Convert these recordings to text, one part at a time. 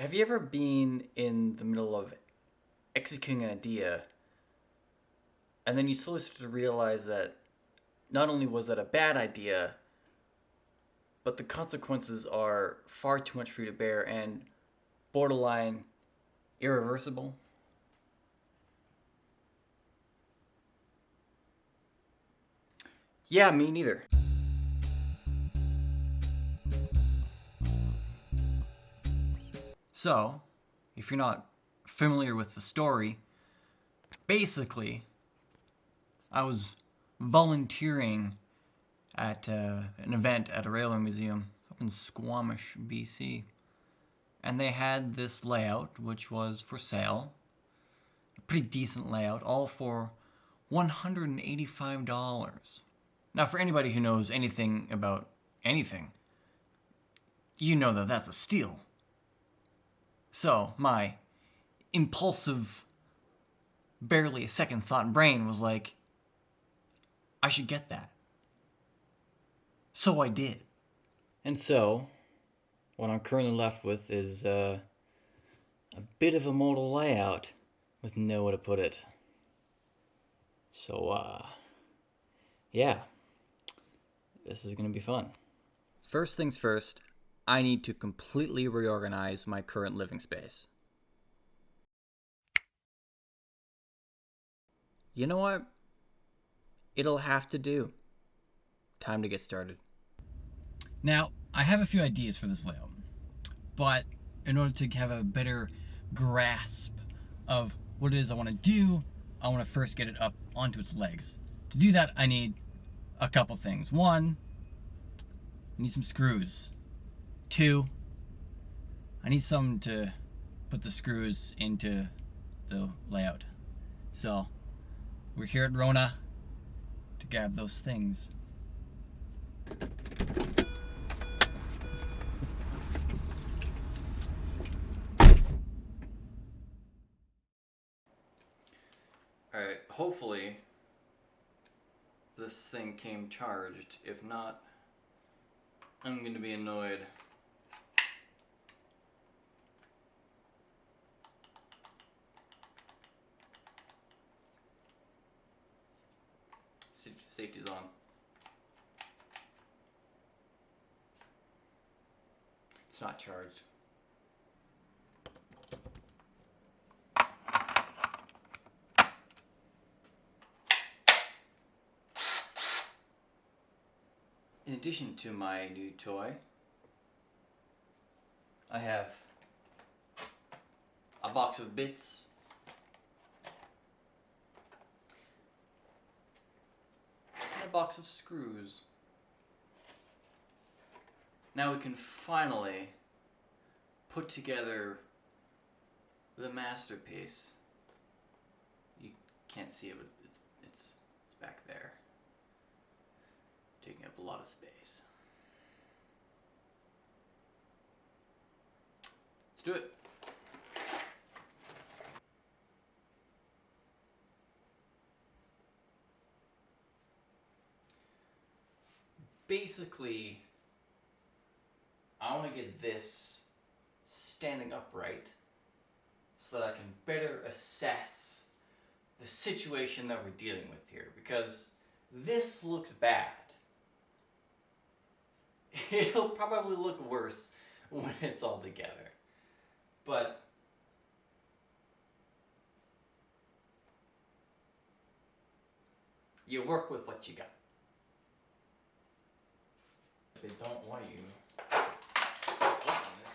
Have you ever been in the middle of executing an idea and then you slowly start to realize that not only was that a bad idea, but the consequences are far too much for you to bear and borderline irreversible? Yeah, me neither. So, if you're not familiar with the story, basically, I was volunteering at an event at a railway museum up in Squamish, BC. And they had this layout, which was for sale. A pretty decent layout, all for $185. Now, for anybody who knows anything about anything, you know that that's a steal. So, my impulsive, barely a second thought brain was like, I should get that. So I did. And so, what I'm currently left with is a bit of a model layout with nowhere to put it. So, yeah, this is going to be fun. First things first, I need to completely reorganize my current living space. You know what? It'll have to do. Time to get started. Now, I have a few ideas for this layout, but in order to have a better grasp of what it is I want to do, I want to first get it up onto its legs. To do that, I need a couple things. One, I need some screws. Two, I need something to put the screws into the layout. So, we're here at Rona to grab those things. Alright, hopefully this thing came charged. If not, I'm going to be annoyed. Safety's on. It's not charged. In addition to my new toy, I have a box of bits, and a box of screws. Now we can finally put together the masterpiece. You can't see it, but it's back there, taking up a lot of space. Let's do it. Basically, I want to get this standing upright so that I can better assess the situation that we're dealing with here, because this looks bad. It'll probably look worse when it's all together. But you work with what you got. They don't want you open this.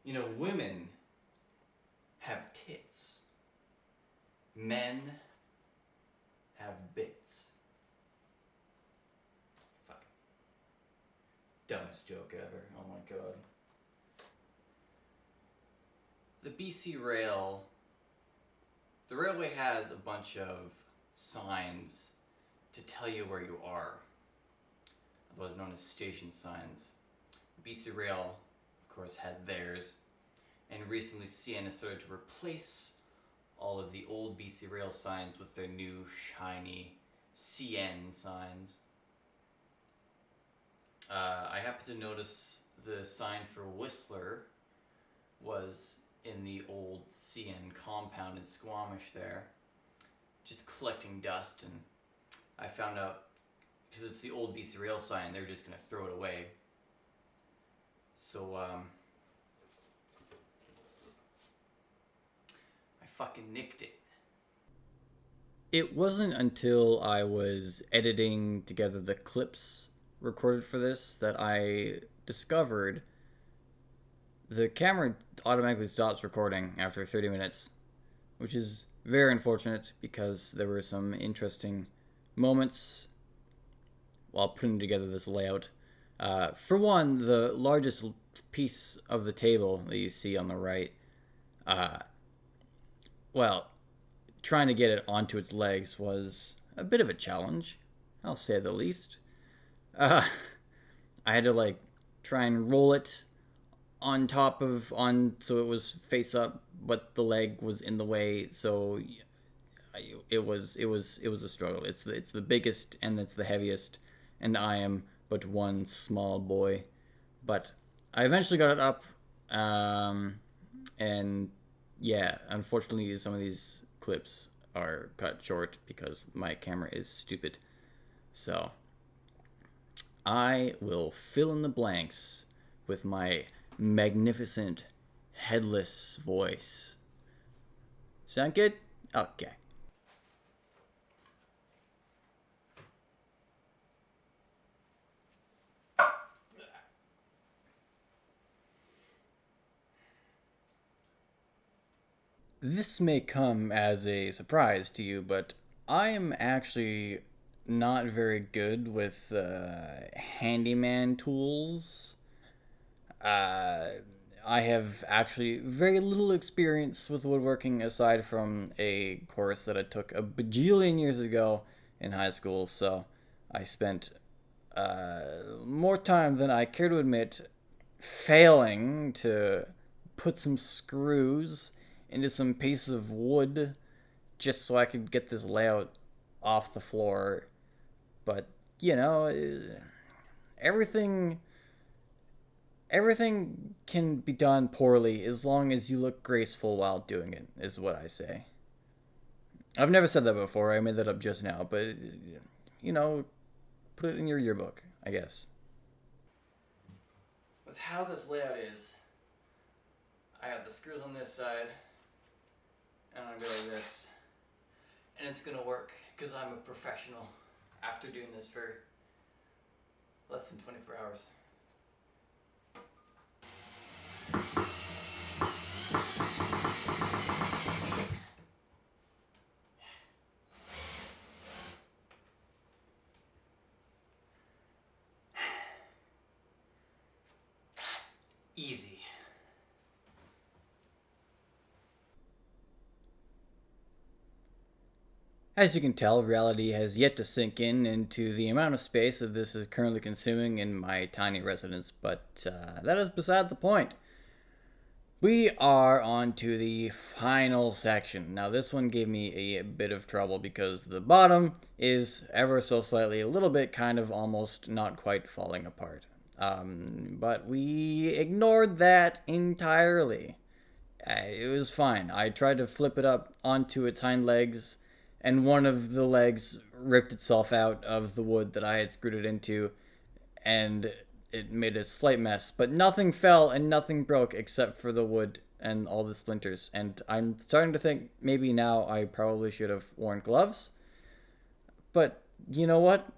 You know, women have tits. Men have bits. Fuck. Dumbest joke ever. Oh my god. The BC Rail, the railway has a bunch of signs to tell you where you are. was known as station signs. BC Rail, of course, had theirs, and recently CN has started to replace all of the old BC Rail signs with their new shiny CN signs. I happened to notice the sign for Whistler was in the old CN compound in Squamish there, just collecting dust, and I found out, because it's the old BC Rail sign, they're just going to throw it away. So, I fucking nicked it. It wasn't until I was editing together the clips recorded for this that I discovered the camera automatically stops recording after 30 minutes, which is very unfortunate because there were some interesting moments while putting together this layout. For one, the largest piece of the table that you see on the right, trying to get it onto its legs was a bit of a challenge, I'll say the least. I had to try and roll it so it was face up, but the leg was in the way, so it was a struggle. It's the biggest and it's the heaviest, and I am but one small boy. But I eventually got it up, and yeah, unfortunately some of these clips are cut short because my camera is stupid. So I will fill in the blanks with my magnificent headless voice. Sound good? Okay. This may come as a surprise to you, but I am actually not very good with handyman tools. I have actually very little experience with woodworking aside from a course that I took a bajillion years ago in high school, so I spent more time than I care to admit failing to put some screws into some pieces of wood just so I could get this layout off the floor. But, everything can be done poorly as long as you look graceful while doing it, is what I say. I've never said that before. I made that up just now, but, put it in your yearbook, I guess. With how this layout is, I got the screws on this side, and I'm gonna go like this, and it's gonna work because I'm a professional after doing this for less than 24 hours. Easy. As you can tell, reality has yet to sink in into the amount of space that this is currently consuming in my tiny residence, but that is beside the point. We are on to the final section. Now, this one gave me a bit of trouble because the bottom is ever so slightly, a little bit, kind of almost not quite falling apart. But we ignored that entirely. It was fine. I tried to flip it up onto its hind legs, and one of the legs ripped itself out of the wood that I had screwed it into, and it made a slight mess. But nothing fell and nothing broke except for the wood and all the splinters. And I'm starting to think maybe now I probably should have worn gloves. But you know what?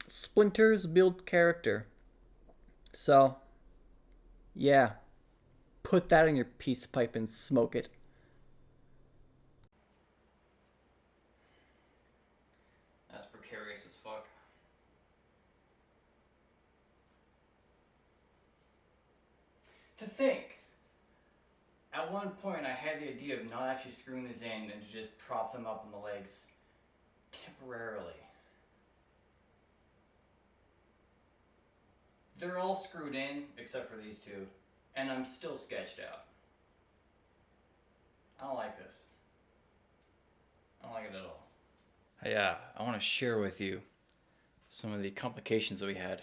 Splinters build character. So, yeah. Put that in your peace pipe and smoke it. That's precarious as fuck. To think, at one point I had the idea of not actually screwing these in and to just prop them up on the legs temporarily. they're all screwed in except for these two, and I'm still sketched out. I don't like this. I don't like it at all. Yeah, I want to share with you some of the complications that we had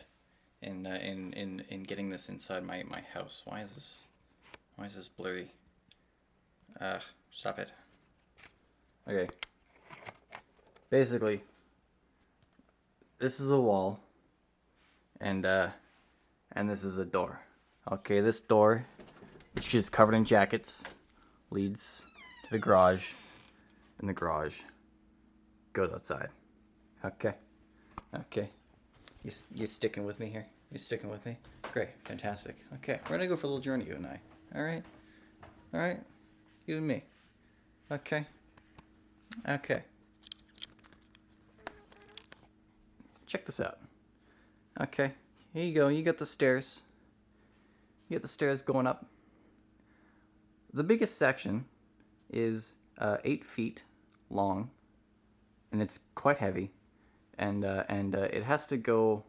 in getting this inside my house. Why is this blurry? Stop it. Okay. Basically, this is a wall, and this is a door. Okay, this door, which is covered in jackets, leads to the garage, and the garage goes outside. Okay. You sticking with me here? You sticking with me? Great, fantastic. Okay, we're gonna go for a little journey, you and I. All right, you and me. Okay. Check this out. Okay, here you go. You got the stairs. You got the stairs going up. The biggest section is 8 feet long, and it's quite heavy, and it has to go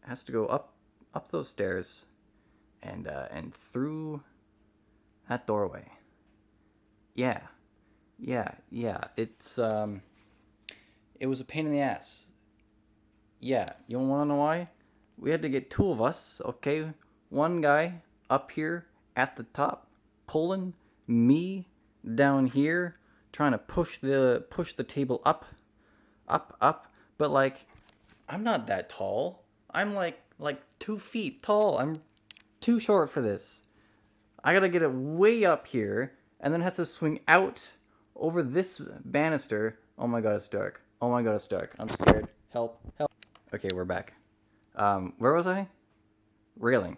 up those stairs, and through that doorway. Yeah. It was a pain in the ass. Yeah, you wanna know why? We had to get 2 of us, okay? One guy up here at the top, pulling me down here, trying to push the table up. But like, I'm not that tall. I'm like 2 feet tall. I'm too short for this. I gotta get it way up here, and then it has to swing out over this banister. Oh my god, it's dark. I'm scared. Help. Okay, we're back. Where was I? Railing.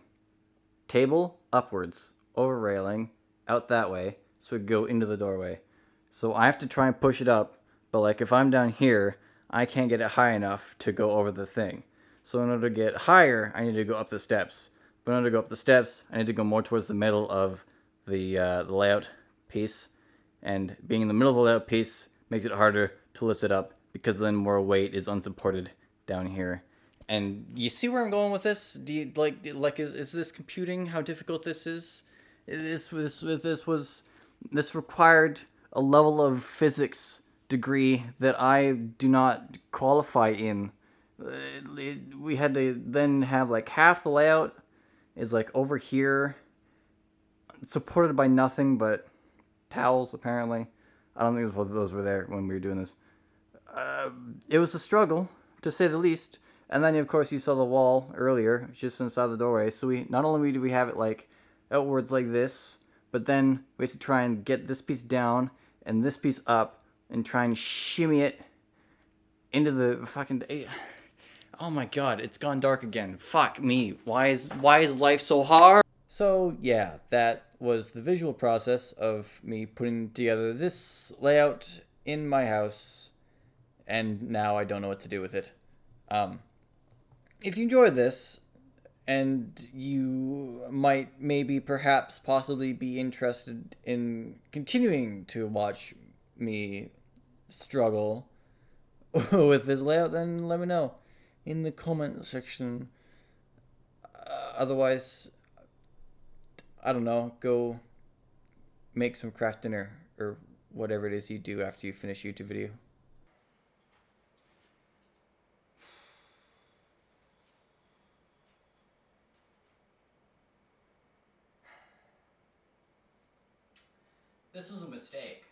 Table upwards, over railing, out that way, so it go into the doorway. So I have to try and push it up, but like if I'm down here, I can't get it high enough to go over the thing. So in order to get higher, I need to go up the steps. But in order to go up the steps, I need to go more towards the middle of the layout piece. And being in the middle of the layout piece makes it harder to lift it up, because then more weight is unsupported down here. And you see where I'm going with this? Do you is this computing how difficult this is? This required a level of physics degree that I do not qualify in. We had to then have like half the layout is like over here, supported by nothing but towels, apparently. I don't think those were there when we were doing this. It was a struggle, to say the least. And then, of course, you saw the wall earlier, just inside the doorway. So not only do we have it like outwards like this, but then we have to try and get this piece down and this piece up and try and shimmy it into the fucking... Oh my god, it's gone dark again. Fuck me. Why is life so hard? So yeah, that was the visual process of me putting together this layout in my house, and now I don't know what to do with it. If you enjoyed this, and you might perhaps possibly be interested in continuing to watch me struggle with this layout, then let me know in the comment section. Otherwise, I don't know, go make some craft dinner or whatever it is you do after you finish a YouTube video. This was a mistake.